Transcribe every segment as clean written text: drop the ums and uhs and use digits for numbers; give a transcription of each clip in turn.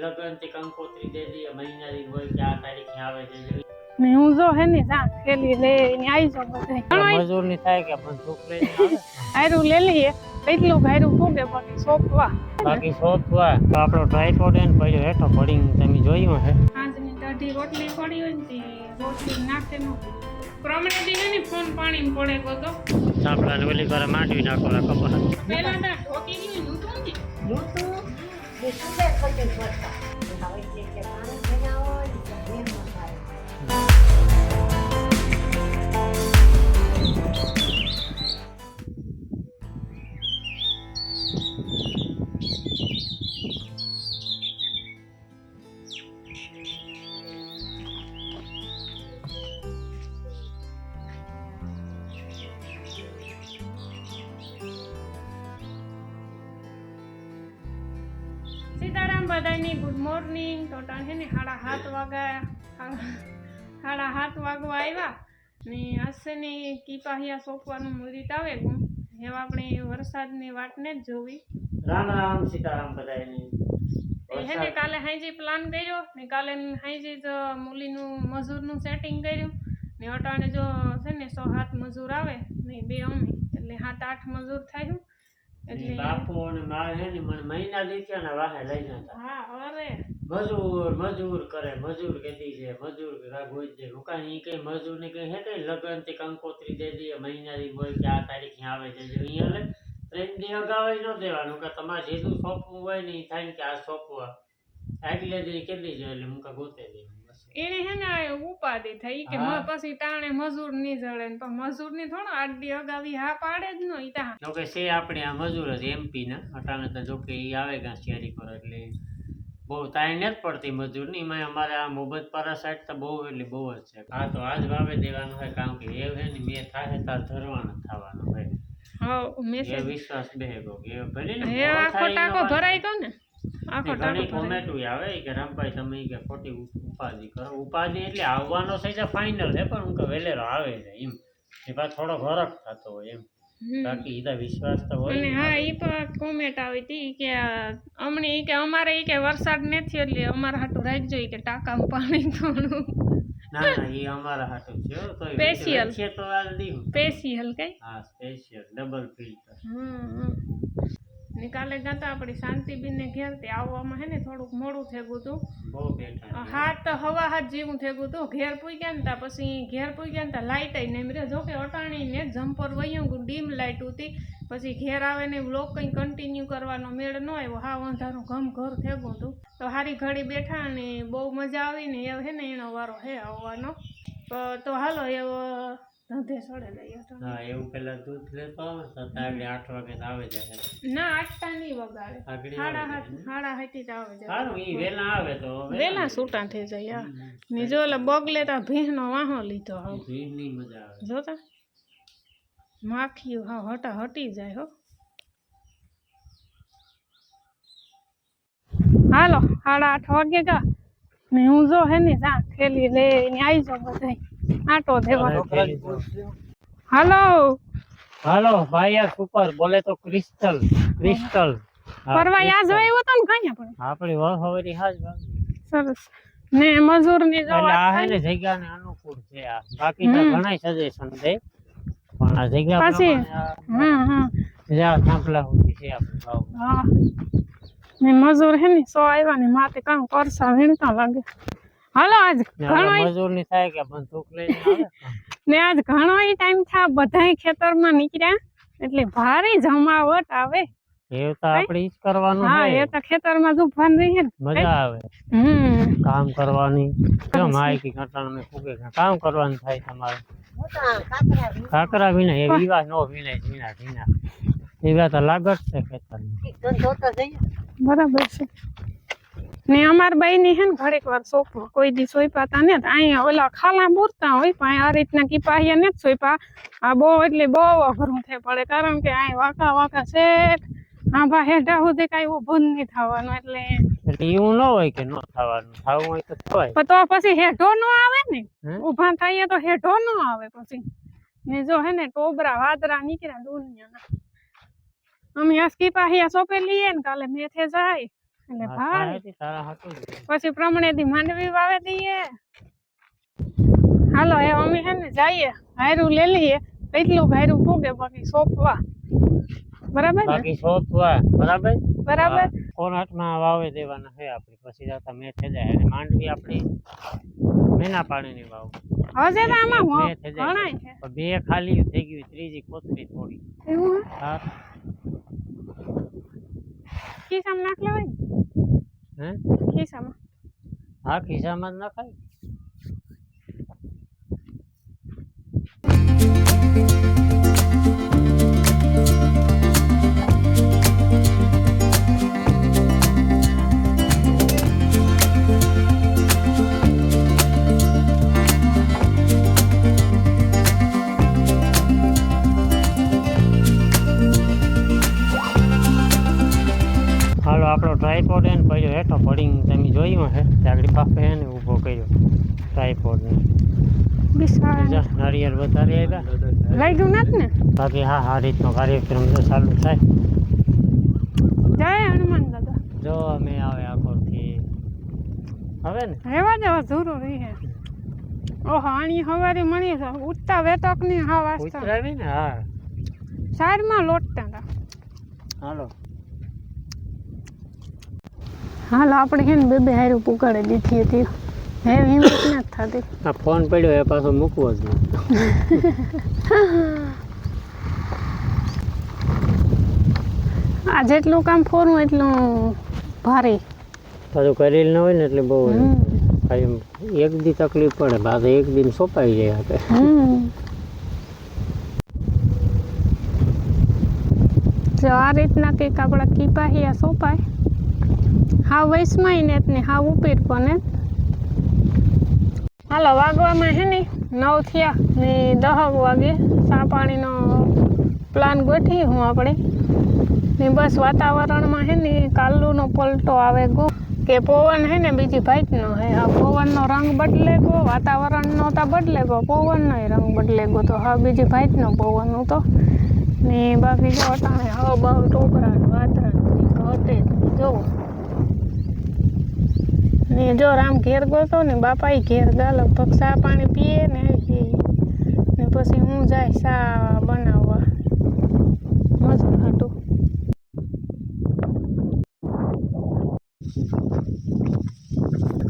લગન થી કંકોત્રી દે દી મહિના દી હોય કે આ તારીખે આવે છે ને હું જો હે ને જા થેલી લઈને આવી જાઉં બધે મજૂર ની થાય કે બંદૂક લઈને આવે હારું લે લઈએ કેટલું ઘાયરું ફૂગે બાકી સોપવા તો આપણો ટ્રાયપોડ એને પડ્યો હેઠો પડીને તમે જોયું હે આજની દાઢી રોટલી પડી હોય ને તે રોટલી નાખે નો પ્રમાણે દી ને ફોન પાણી પડે ગયો સાપડા ને ઓલી કરે માંડવી નાખો ખબર પેલા દા ઠોકી ગયું નહોતું ને નહોતું જે સુંદર પડી પડતા હવે જે પાણી બનાવો ને એમ થાય સીતારામ બધાની ગુડ મોર્નિંગ તો ટાણ છે ને 7:30 વાગ્યા 7:30 વાગવા આવ્યા ને આસે ને કીપાહિયા સોંપવાનું મુહૂર્ત આવે ગું એવા આપણે વરસાદની વાટને જ જોવી રામ રામ સીતારામ બધાની હે ને કાલે હાઈજી પ્લાન કર્યો ને કાલે હાઈજી જ મૂલીનું મજૂરનું સેટિંગ કર્યું ને અટાણે જો છે ને 107 મજૂર આવે ને 2 અમે એટલે 7-8 મજૂર થાય એટલે બાપુ અને મારે હે ને મને મહિના દીખ્યા ને વાહે લઈ જતા હા અરે મજૂર કરે મજૂર કેદી છે મજૂર રાગોઈ છે મુકા ઈ કઈ મજૂર ને કઈ હે કઈ લગન થી કંકોત્રી દે દી મહિના દી હોય કે આ તારીખે આવે છે જો અહીંયા લે 3 દી અગાઉ ન દેવાનું કે તમારે જેટલું સોંપવું હોય ને થાય કે આ સોંપવા આગલે દી કેટલી છે એટલે મુકા ગોતે દે એને હે ને ઉપાધિ થઈ કે પછી તાણે મજૂર ની જડે ને તો મજૂર ની થોડો 8 દી અગાવી હા પાડે જ નો ઈતા જો કે છે આપણે આ મજૂર જ એમપી ના અટાણે તો જો કે ઈ આવે ઘાસિયારી પર એટલે બહુ તાઈ નથી પડતી મજૂર ની મેં અમારે આ મોહબ્બતપરા સાઈડ તો બહુ એટલે બહુ જ છે હા તો આજ ભાવે દેવાનું હોય કારણ કે એ હે ને મેં થાય તાર ધરવાનું થવાનું હોય હા મેસેજ એ વિશ્વાસ બેહગો કે ભલે ને એ આખો ટાકો ભરાઈ તો ને આખો ટાકો કોમેન્ટ આવે કે રામભાઈ તમે કે ખોટી ઉપાધિ કરો ઉપાધિ એટલે આવવાનો છે જે ફાઇનલ છે પણ હું કે વેલેરો આવે છે એમ એ પાછો થોડો ફરક થતો હોય એમ બાકી ઈતા વિશ્વાસ તો હોય અને હા ઈ તો કોમેન્ટ આવી હતી કે અમને ઈ કે અમારે ઈ કે વરસાદ નથી એટલે અમારા હાટું રાખજો ઈ કે ટાંકામાં પાણી થોડું ના ઈ અમારા હાટું છે તો સ્પેશિયલ છે તો આલ દીધું સ્પેશિયલ કઈ હા સ્પેશિયલ ડબલ ફિલ્ટર ને કાલે ગાતા આપણી શાંતિબેન ને ઘેર તે આવવામાં હે ને થોડુંક મોડું થઈ ગયું હતું બહુ બેઠા હાથ હવા હાથ જેવું થઈ ગયું હતું ઘેર પૂગ્યા ને તા પછી ઘેર પૂગ્યા ને તા લાઇટ આઈ ને મેરે જો કે અટાણી ને જમ્પર વયું ગયું ડીમ લાઇટ હતી પછી ઘેર આવે ને વ્લોગ કંઈ કન્ટિન્યુ કરવાનો મેળ ન આવ્યો હા અંધારું ઘમ ઘર થઈ ગયું હતું તો હારી ઘડી બેઠા અને બહુ મજા આવી ને એ હે ને એનો વારો હે આવવાનો તો હાલો એવો ધંધે સડે લઈએ હા એવું પેલા દૂધ લેતો આવે તો આગળ 8 વાગે આવે જાય ના 8 ની વગાડે 7:30 જ આવે જાય સારું ઈ વેલા આવે તો વેલા છૂટા થઈ જાય ને જો એટલે બગલે તો ભીંનો વાહો લીધો હાવ ભીની મજા આવે જોતા માખીઓ હા હટા હટી જાય હો હાલો 8:30 વાગે કા ને હું જો હે ને જા થેલી લઈને આવી જાઉં બધે આટો દેવા હાલો ભાઈ યાર સુપર બોલે તો ક્રિસ્ટલ પરવા યાદ આવ્યો તો ને કઈ આપણી વહવરી હાજ સરસ ને મજૂર ની જો આ હે ને જગ્યાને અનુકૂળ છે આ બાકી તો ઘણા સજેશન દે પણ આ જગ્યા પછી જા સાંભળા હોતી છે આપણે ભાવ હા ને મજૂર હે ને 100 આવ્યા ને માથે કામ કરસા વીણતા લાગે હાલો આજ ઘણો મજૂર ની થાય કે બંદૂક લઈને આવે ને આજ ઘણો ટાઈમ થા બધાય ખેતરમાં નીકળ્યા એટલે ભારે જમાવટ આવે એ તો આપણે ઈ જ કરવાનું હા એ તો ખેતરમાં જ ઉભાન રહી ને મજા આવે કામ કરવાની જો માઈકી ઘટાણ મે ફૂગે કામ કરવાનું થાય તમારે કાકરા વિના એ વિવા નો વિના ઢીના એવા તો લાગત છે ખેતરમાં બરાબર છે ને અમાર બાઈ ની હે ને ઘડીક વાર સોપો કોઈ દી સોઈપાતા ને અહીંયા ઓલા ખાલા બોરતા હોય પણ આ રીતના કીપાહિયા ને સોઈપા આ બહુ એટલે બહુ અઘરું થઈ પડે કારણ કે આ વાકા છે હા ભા હેઠા સુધી કઈ ઊભું નહીં થવાનું એટલે એવું ન હોય કે ન થવાનું થવું હોય તો થાય પણ તો પછી હેઠો ન આવે ને ઊભા થઈએ તો હેઠો ન આવે પછી ને જો હે ને ટોબરા વાદરા નીકળ્યા દુનિયાના અમે આ કીપાહિયા સોપે લઈએ ને કાલે મેથે જાય એટલે હા, ભાઈ તારાથી તારા હાટું જ. પછી પ્રમાણેથી માંડવી વાવે દઈએ. હાલો એ અમે હે ને જઈએ હાયરું લઈ લઈએ એટલું હાયરું ફૂગે બાકી સોંપવા બરાબર ને બાકી સોંપવા બરાબર બરાબર કોનાટમાં વાવે દેવાના છે આપણે પછી જાતા મેં થઈ જાય અને માંડવી આપણી મેના પાણીની વાવ હવે તો આમાં મેં થઈ જાય ઘણાય છે પણ બે ખાલી થઈ ગઈ ત્રીજી કોથળી થોડી એવું હે? હા ખિસ્સામાં નાખ લેવાય ને? હે ખિસ્સામાં હા ખિસ્સામાં જ નખાય હાલો આપણો ટ્રાયપોડ એને પડ્યો હેઠો પડીને તમે જોયું હે આગળ બાપે એને ઊભો કર્યો ટ્રાયપોડને બિસાડા નારિયેળ વધારે આવ્યા લાગ્યું નથી ને બાકી હા આ રીતનો કાર્યક્રમ તો ચાલુ થાય જય હનુમાન દાદા જો અમે આવે આખોથી હવે ને રહેવા દેવા જરૂરી હે ઓહો આણી હવારી મળી છે ઉઠતા વેતક ની હા વાસ્તા ઉતરાવી ને હા સાઈડમાં લોટતા હતા હાલો હાલ આપણે છે ને બે હારું પુકાડી દીધી હતી હે હિંમત નથી થતી આ ફોન પડ્યો એ પાછો મૂકવો જ નહીં આ જેટલું કામ ફોરવું એટલું ભારે પાછું કરેલ ન હોય ને એટલે બહુ ખાલી એક દી તકલીફ પડે પાછું એક દિન સોંપાઈ જાય આપણે જો આ રીતના કંઈક આપણા કીપાહિયા સોંપાય હા વૈસમાં ને હા ઉપીર પણ હાલો વાગવામાં હે ને 9 થયા ને 10 વાગે ચા પાણીનો પ્લાન ગોઠવી હું આપણે ને બસ વાતાવરણમાં હે ને કાલુનો પલટો આવે ગો કે પવન હે ને બીજી ભાઈનો હે આ પવનનો રંગ બદલે ગો વાતાવરણનો તો બદલે ગો પવનનો રંગ બદલે ગો તો હા બીજી ભાઈનો પવન તો ને બાકી જો અટાણે હવા બાવ ટોકરા વાદરા ઘટે જો ને જો રામ ઘેર ગયો ને બાપા ઘેર ગયા લગભગ ચા પાણી પીએ ને ને પછી હું જાય ચા બનાવવા મજૂર હાટું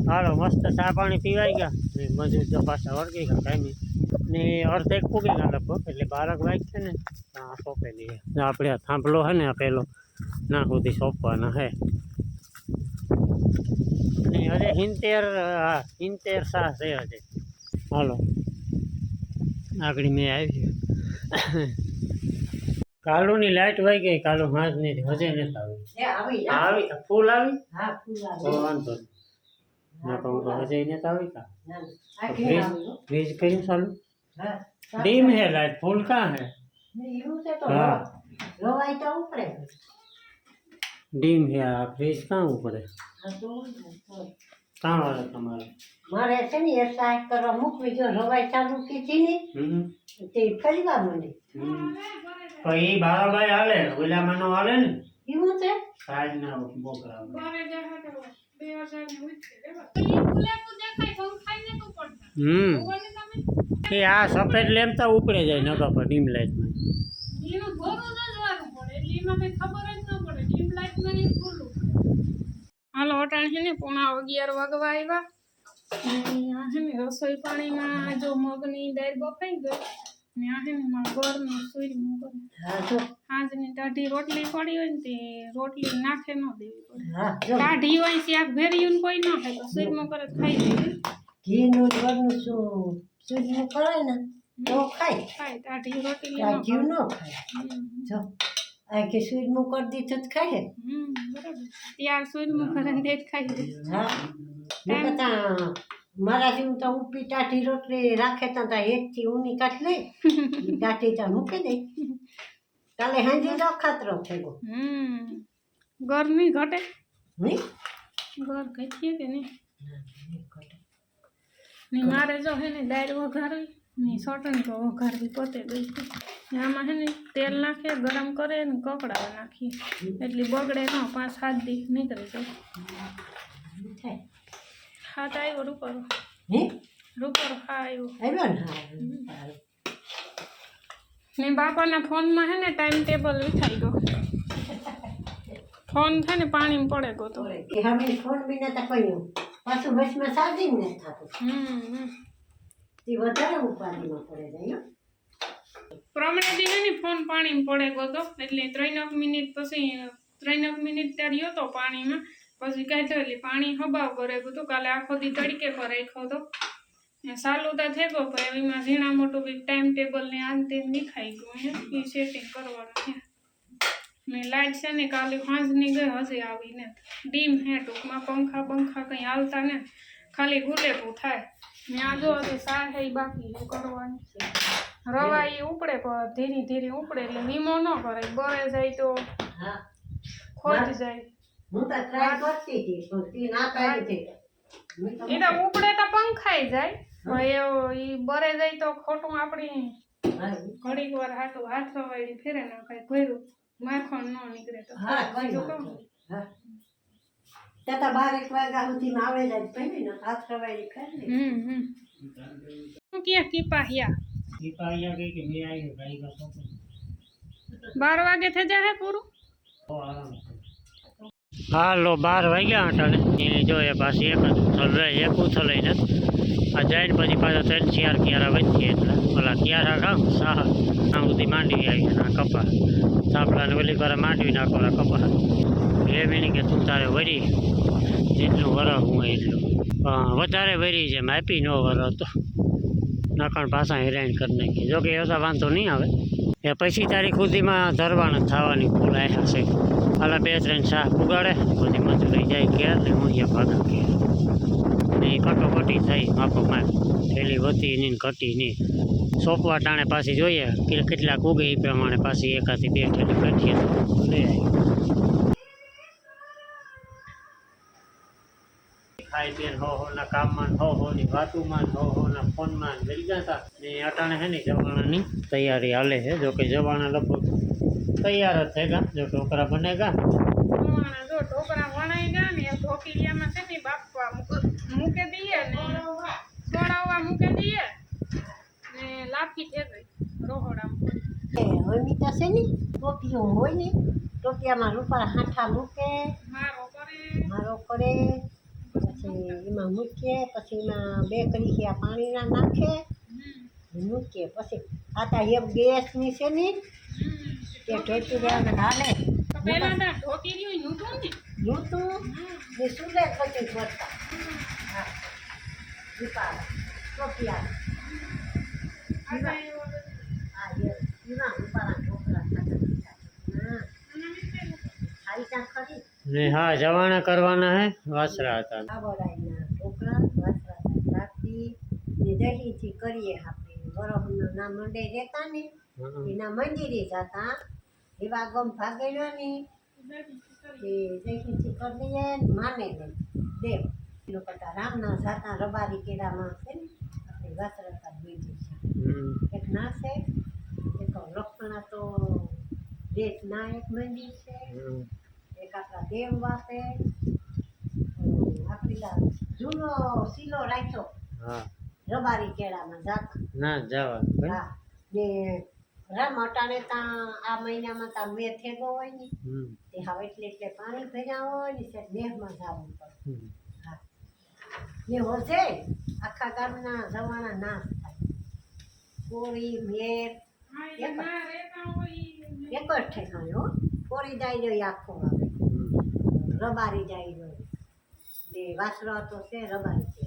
હાલો મસ્ત ચા પાણી પીવાઈ ગયા ને મજૂર તો પાછા વળગી ગયા કાંઈ ને અર્ધ એક પૂગી ગયા લગભગ એટલે 12 વાગ છે ને આ સોંપે દઈએ આપણે આ થાંભલો છે ને આ પેલો ના સુધી સોંપવાના હે ને હજે 70 સા છે હજે હાલો આગળ મેં આવી કાલુની લાઈટ વહી ગઈ કાલુ હાથ નહીં હજે નથી આવી ફૂલ આવી તો વાંધો ના કહું તો હજે નથી આવી કા ફ્રીજ કર્યું ચાલુ ડીમ है लाइट फुल कहाँ है हाँ ડીમ है आ फ्रिज कहाँ ऊपर है कहाँ वाला तुम्हारा મારે છે ને એ સાઈડ કરવા મૂકવી જો રવાઈ ચાલુ કીધી ને તે ફરીવા મને तो ये 12 बाय हाले ओला मनो हाले ने એવું છે साइज ना बोकरा ये आ सफेद लेम तो उपड़े जाए नगा पर ડીમ लाइट में હાલો અટાણ છે ને 11:30 વાગવા આવ્યા આ છે ને રસોઈ પાણીમાં જો મગની દાળ બફાઈ ગઈ ને આ છે ને મારા ઘરનું સૂર્યનું કરે હા જો હાજની ટાઢી રોટલી પડી હોય ને તે રોટલી નાખે ન દેવી પડે હા જો ટાઢી હોય શાક ભેર્યું કોઈ ન ખાય તો સૂર્યનું કરે તો ખાઈ લે ઘીનું ઘરનું સૂર્યનું ખવાય ને તો ખાય ખાય ટાઢી રોટલી આ ન જીવ ન ખાય જો આ કે સૂર્યનું કરી દીધું તો ખાય બરાબર ત્યાર સૂર્યનું કરે ને તે જ ખાઈ લે હા મેં કહેતા મારા જેવું તો ઉપી ટાઢી રોટલી રાખે તો એકથી ઊની કાઢ લે ટાઢી તો મૂકી દે કાલે હાંજે તો ખાતરો થઈ ગયો ઘર નહીં ઘટે નહીં ઘર ઘટીએ કે નહીં ને મારે જો હે ને દાળ વઘારવી ની ચટણી તો વઘારવી પતે ગઈ છે આમાં હે ને તેલ નાખીએ ગરમ કરે ને કકડાવા નાખીએ એટલી બગડે ન 5-7 દી નીકળી જાય થાય હાથ આવ્યો રૂપરો હે હા આવ્યો આવ્યો ને હા ને બાપાના ફોનમાં હે ને ટાઈમ ટેબલ લખાઈ ગયો ફોન છે ને પાણીમાં પડે ગયો તો કે હવે ફોન બિના તો કહ્યું પાછું બસમાં ચાર્જિંગ નથી થતું તે વધારે ઉપાડીમાં પડે જાય પ્રમાણે દી હે ને ફોન પાણીમાં પડે ગયો તો એટલે 3 મિનિટ પછી 3 મિનિટ ત્યાં રહ્યો તો પાણીમાં પછી કાંઈ થયું એટલે પાણી હબાવ કરે ગયું હતું કાલે આખો દી તડકે પર રાખ્યો હતો ચાલુ તો થઈ ગયો પણ એમાં ઝીણા મોટું બી ટાઈમ ટેબલ ને આંતે નીખાઈ ગયું હે એ સેટિંગ કરવાનું છે ને લાઈટ છે ને કાલે સાંજની ગઈ હજી આવીને ડીમ હે ટૂંકમાં પંખા કંઈ હાલતા ને ખાલી ગુલેબું થાય ત્યાં જો હજી સા હે ઈ બાકી છે કરવાની રવા એ ઉપડે પણ ધીરે ધીરે ઉપડે એટલે વીમો ન કરાય બરે જાય તો હા ખોટ જાય હું તો ટ્રાય કરતી હતી પણ તે ના પાડી હતી એ તો ઉપડે તો પંખાઈ જાય ઈ બરે જાય તો ખોટું આપણી ઘડીક વાર હાથ રવાડી ફેરે ને કઈ ભર્યું માખણ ન નીકળે તો હા કોઈ હા ત્યાં 12 વાગ્યા સુધીમાં આવે જાય પહેલી ને હાથ રવાડી કરે ને શું ક્યાં કીપાહિયા દીપાયા કે મેં આવ્યો ગાઈ ગયો 12 વાગે થઈ જાય પૂરું હાલો 12 વાગ્યા અટાણે એ જોઈએ પાછી એક ઉથલ લઈને આ જઈને પછી પાછા 3-4 ક્યારા વચ્ચે એટલે ઓલા ક્યારા ગામ સાહ આ સુધી માંડવી આવી આ કપા સાપડાને ઓલી વાર માંડવી નાખો કપા એવી કે તું તારે વરી જેટલું વર હું એટલું વધારે વરી છે માપી ન વર તો નકણ પાછા હેરાન કરી નાખીએ જોકે એ તો વાંધો નહીં આવે એ પછી તારીખ સુધીમાં ધરવાના થવાની ફૂલ આવ્યા છે હાલા 2-3 શાહ પુગાડે પછી મજૂરી જાય ઘેર ને હું અહીંયા ભાગા ઘેર ને એ કટોકટી થઈ માપો માપ થેલી વધી નહીં ઘટી નહીં સોંપવા ટાણે પાછી જોઈએ કેટલાક ઉગે એ પ્રમાણે પાછી 1 થી 2 થેલી કાઢીએ તો લઈ આવી ખાઈ પીને હોના કામમાં હોની વાતુમાં હોના ફોનમાં ગઈ જતા ને અટાણે હે ને જવાનાની તૈયારી હાલે છે જોકે જવાના લગભગ તૈયાર જ થયા જો ઢોકરા બનેગા જો ઢોકરા વણાઈ ગયા ને ઢોકીયામાં છે ને બાફવા મૂકી દઈએ ને સોડાવા મૂકી દઈએ ને લાફી થઈ ગઈ રોહડામાં અમિતા છે ને ટોપિયો હોય ને ટોપિયામાં રૂપા હાંઠા મૂકે મારો કરે પછી એમાં મૂકીએ પછી એમાં 2 કડીયા પાણીના નાખે મૂકીએ પછી આતા એક ગેસની છે ને તે ઢોકી દેવાને હાલે પહેલા તો ઢોકી રહ્યું નહોતું ને સુલે પછી ભરતા હા રૂપા ટોપિયા હા એના રૂપાના ઢોકળા ખાતા ને હા જવાના કરવાના હે વાસરા હતા આવડાઈના ઢોકળા વાસરા રાખી ને દહીંથી કરીએ આપણે બરફનો ના મંડે રહેતા ને એના મંદિરે જતા એવા ગમ ભાગેલો ને એ દહીંથી કરી લઈએ માને દેવ લોકો રામના જાતા રબારી કેળામાં છે ને આપણે વાસરા બીજું છે એક ના છે એક લક્ષણા તો દેશના એક મંદિર છે એક આપણા દેવ વાસે આપણી જૂનો શીલો રાખ્યો રબારી કેળામાં જાતા ના જવા હા ને રામ અટાણે ત્યાં આ મહિનામાં ત્યાં મેં થેગો હોય ને તે હવે એટલે પાણી ભર્યા હોય ને તે મેઘમાં જવું પડે હા ને હોજે આખા ગામના જવાના નાશ થાય કોરી મેર એક જ ઠેકાણે હો કોરી જાય જોઈએ આખો આવે રબારી જાય જોઈએ ને વાસરો તો છે રબારી છે